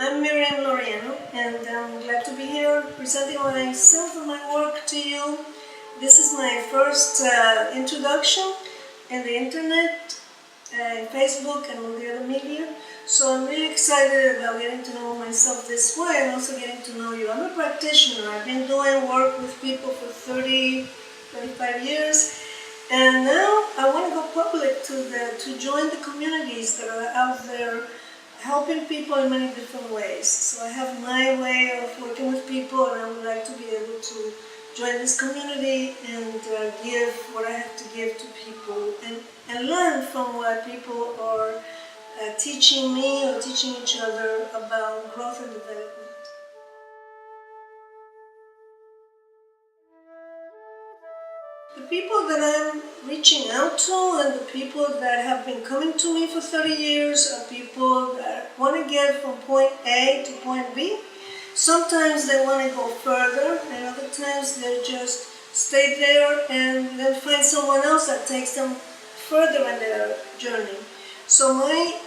I'm Myriam Laureano, and I'm glad to be here presenting myself and my work to you. This is my first introduction in the internet, in Facebook, and all the other media. So I'm really excited about getting to know myself this way and also getting to know you. I'm a practitioner. I've been doing work with people for 35 years. And now I want to go public to join the communities that are out there helping people in many different ways. So I have my way of working with people, and I would like to be able to join this community and give what I have to give to people and learn from what people are teaching me or teaching each other about growth and development. The people that I'm reaching out to and the people that have been coming to me for 30 years are people that want to get from point A to point B. Sometimes they want to go further, and other times they just stay there and then find someone else that takes them further in their journey. So my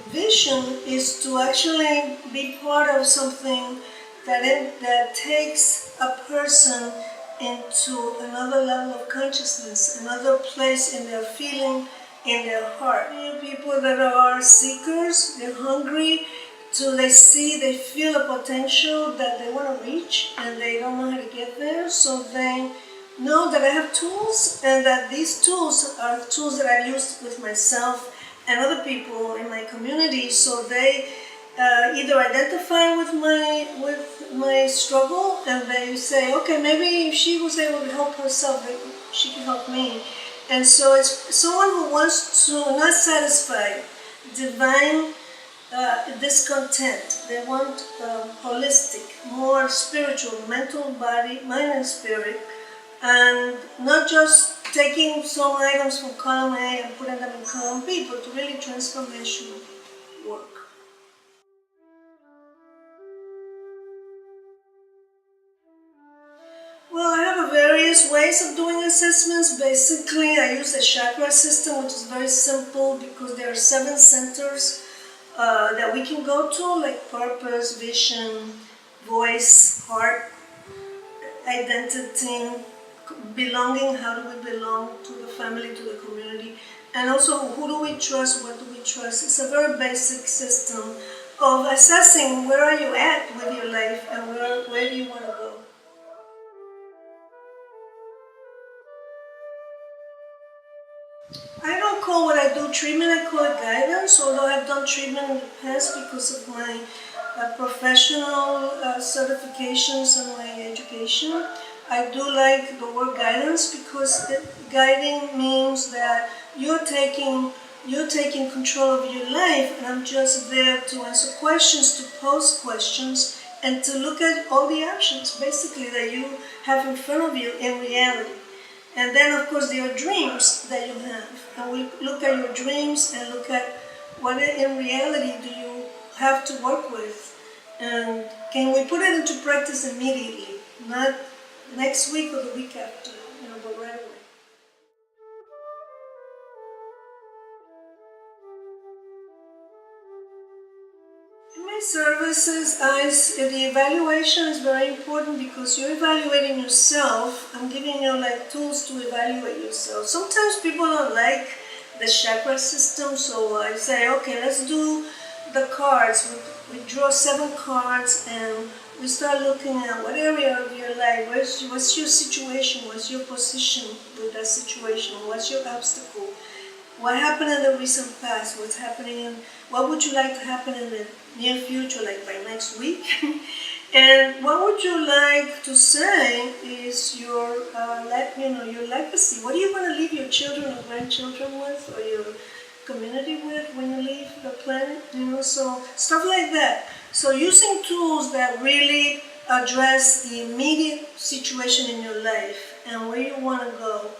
vision is to actually be part of something that takes a person into another level of consciousness, another place in their feeling, in their heart. People that are seekers, they're hungry, they feel a potential that they want to reach and they don't know how to get there, so they know that I have tools and that these tools are tools that I've used with myself and other people in my community, so they either identify with my struggle and they say, okay, maybe if she was able to help herself, she can help me. And so it's someone who wants to, not satisfied, divine discontent. They want holistic, more spiritual, mental, body, mind and spirit, and not just taking some items from column A and putting them in column B, but really transformational work. Well, I have various ways of doing assessments. Basically, I use the chakra system, which is very simple because there are 7 centers that we can go to, like purpose, vision, voice, heart, identity, belonging, how do we belong to the family, to the community, and also who do we trust, what do we trust. It's a very basic system of assessing where are you at with your life and where do you want to go. I don't call what I do treatment, I call it guidance, although I've done treatment in the past because of my professional certifications and my education. I do like the word guidance because guiding means that you're taking control of your life, and I'm just there to answer questions, to pose questions, and to look at all the options basically that you have in front of you in reality. And then, of course, there are dreams that you have. And we look at your dreams and look at what in reality do you have to work with. And can we put it into practice immediately? Not next week or the week after, but right away. In my services, the evaluation is very important because you're evaluating yourself. I'm giving you tools to evaluate yourself. Sometimes people don't like the chakra system, so I say, okay, let's do the cards. We draw 7 cards and we start looking at what area of your life, what's your situation, what's your position with that situation, what's your obstacle, what happened in the recent past, what's happening, what would you like to happen in the near future, like by next week, and what would you like to say is your legacy. What are you going to leave your children or grandchildren with, or your community with when you leave the planet? So stuff like that. So using tools that really address the immediate situation in your life and where you want to go.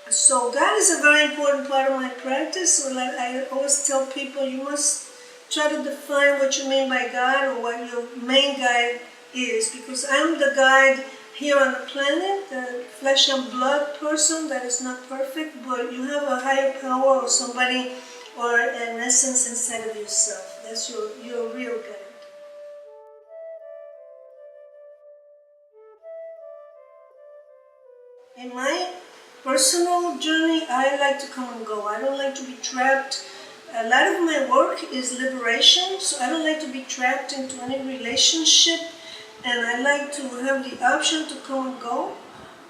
So that is a very important part of my practice. So I always tell people, you must try to define what you mean by God or what your main guide is, because I'm the guide here on the planet, the flesh and blood person that is not perfect, but you have a higher power or somebody or an essence inside of yourself. That's your real guide. In my personal journey, I like to come and go. I don't like to be trapped. A lot of my work is liberation, so I don't like to be trapped into any relationship, and I like to have the option to come and go,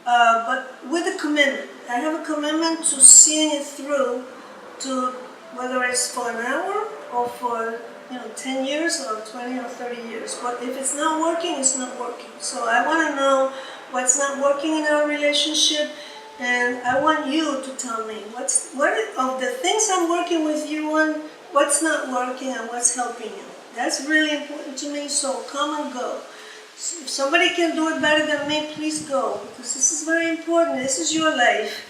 but with a commitment. I have a commitment to seeing it through, to whether it's for an hour or for 10 years or 20 or 30 years. But if it's not working, it's not working. So I want to know what's not working in our relationship, and I want you to tell me what of the things I'm working with you on, what's not working and what's helping you. That's really important to me, so come and go. If somebody can do it better than me, please go, because this is very important. This is your life.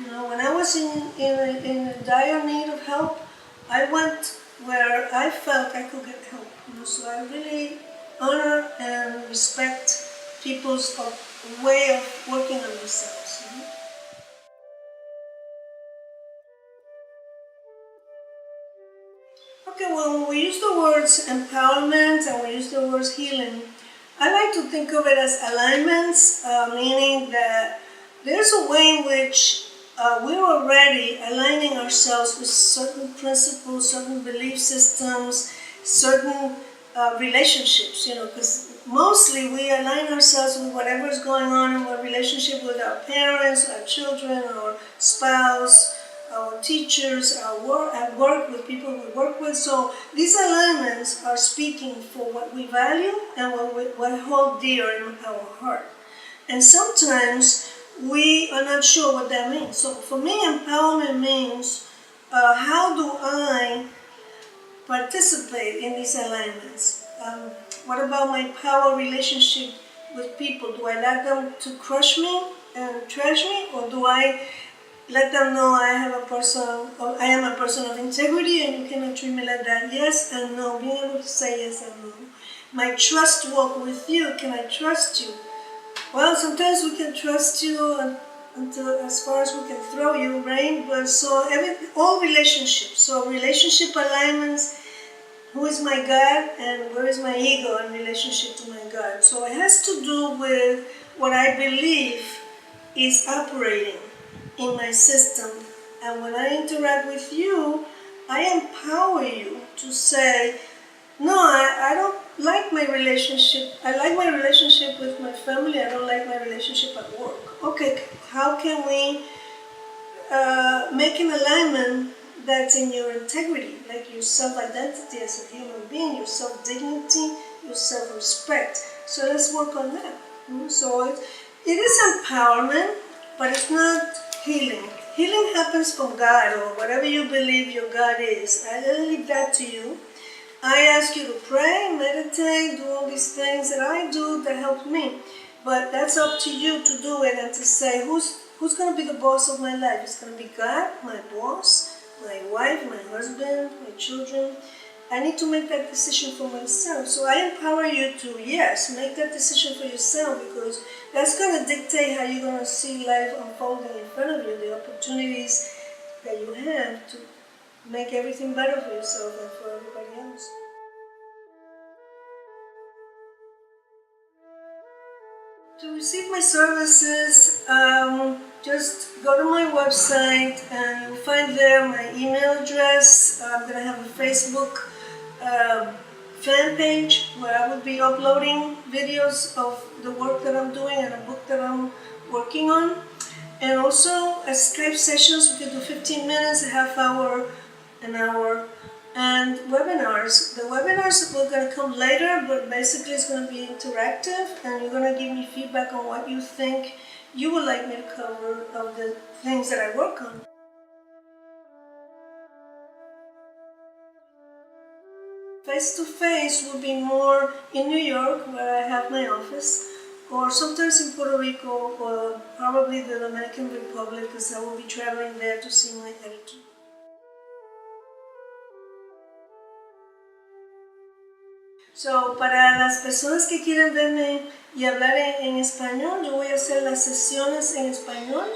When I was in dire need of help, I went where I felt I could get help. So I really honor and respect people's way of working on themselves. Okay, well, when we use the words empowerment and we use the words healing, I like to think of it as alignments, meaning that there's a way in which we're already aligning ourselves with certain principles, certain belief systems, certain relationships, because mostly we align ourselves with whatever is going on in our relationship with our parents, our children, our spouse, our teachers, at work with people we work with. So these alignments are speaking for what we value and what hold dear in our heart. And sometimes we are not sure what that means. So for me, empowerment means how do I participate in these alignments? What about my power relationship with people? Do I let them to crush me and trash me, or do I let them know I am a person of integrity and you cannot treat me like that? Yes and no. Being able to say yes and no. My trust walk with you. Can I trust you? Well, sometimes we can trust you until as far as we can throw you, right? But all relationships. So relationship alignments. Who is my God and where is my ego in relationship to my God? So it has to do with what I believe is operating in my system. And when I interact with you, I empower you to say, no, I don't like my relationship. I like my relationship with my family. I don't like my relationship at work. Okay, how can we make an alignment that's in your integrity, like your self-identity as a human being, your self-dignity, your self-respect. So let's work on that. So it is empowerment, but it's not healing. Healing happens from God or whatever you believe your God is. I leave that to you. I ask you to pray, meditate, do all these things that I do that help me. But that's up to you to do it and to say, who's going to be the boss of my life? It's going to be God, my boss, my wife, my husband, my children. I need to make that decision for myself. So I empower you to, yes, make that decision for yourself, because that's going to dictate how you're going to see life unfolding in front of you, the opportunities that you have to make everything better for yourself and for everybody else. To receive my services, just go to my website and you'll find there my email address. I'm going to have a Facebook fan page where I will be uploading videos of the work that I'm doing and a book that I'm working on. And also Skype sessions, we can do 15 minutes, a half hour, an hour. And webinars. The webinars are going to come later, but basically it's going to be interactive, and you're going to give me feedback on what you think you would like me to cover of the things that I work on. Face-to-face will be more in New York, where I have my office, or sometimes in Puerto Rico, or probably the Dominican Republic, because I will be traveling there to see my editor. So, para las personas que quieren verme y hablar en español, yo voy a hacer las sesiones en español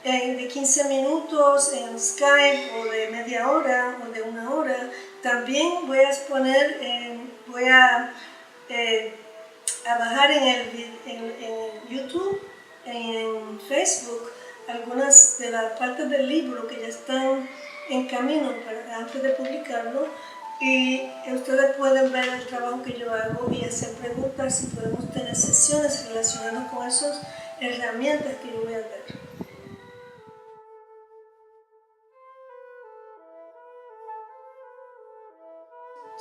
de 15 minutos en Skype, o de media hora o de una hora. También voy a exponer, voy a bajar en YouTube en Facebook algunas de las partes del libro que ya están en camino antes de publicarlo, y ustedes pueden ver el trabajo que yo hago y hacer preguntas y podemos tener sesiones relacionadas con esas herramientas que yo voy a dar.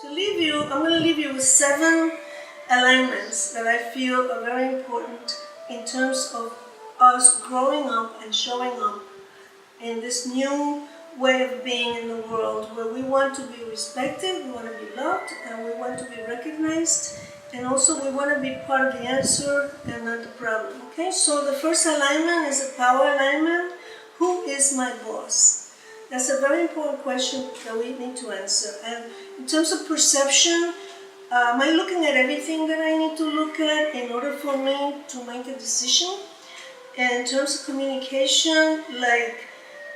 To leave you, I'm going to leave you with 7 alignments that I feel are very important in terms of us growing up and showing up in this new way of being in the world, where we want to be respected, we want to be loved, and we want to be recognized, and also we want to be part of the answer and not the problem. Okay, so the first alignment is a power alignment. Who is my boss? That's a very important question that we need to answer. And in terms of perception, am I looking at everything that I need to look at in order for me to make a decision? And in terms of communication, like,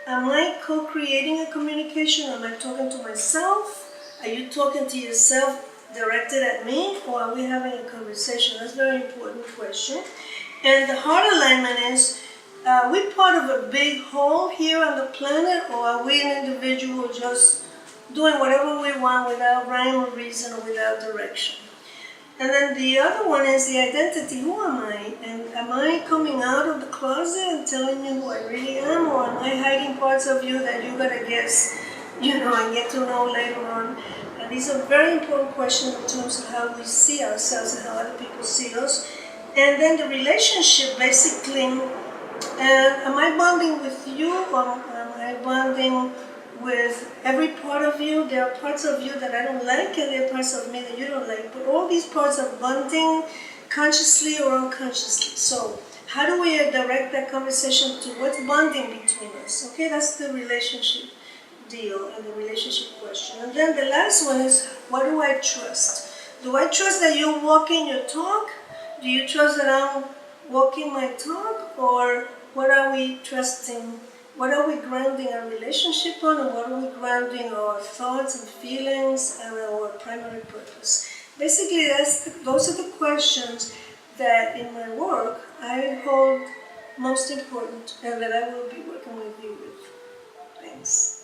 am I co-creating a communication? Am I talking to myself? Are you talking to yourself directed at me? Or are we having a conversation? That's a very important question. And the heart alignment is, are we part of a big whole here on the planet, or are we an individual just doing whatever we want without rhyme or reason or without direction? And then the other one is the identity. Who am I? And am I coming out of the closet and telling you who I really am? Or am I hiding parts of you that you're going to guess, and get to know later on? And these are very important questions in terms of how we see ourselves and how other people see us. And then the relationship, basically, am I bonding with you, or am I bonding with every part of you? There are parts of you that I don't like, and there are parts of me that you don't like. But all these parts are bonding consciously or unconsciously. So how do we direct that conversation to what's bonding between us? Okay, that's the relationship deal and the relationship question. And then the last one is, what do I trust? Do I trust that you're walking your talk? Do you trust that I'm walking my talk? Or what are we trusting? What are we grounding our relationship on, and what are we grounding our thoughts and feelings and our primary purpose? Basically, those are the questions that in my work I hold most important and that I will be working with you with. Thanks.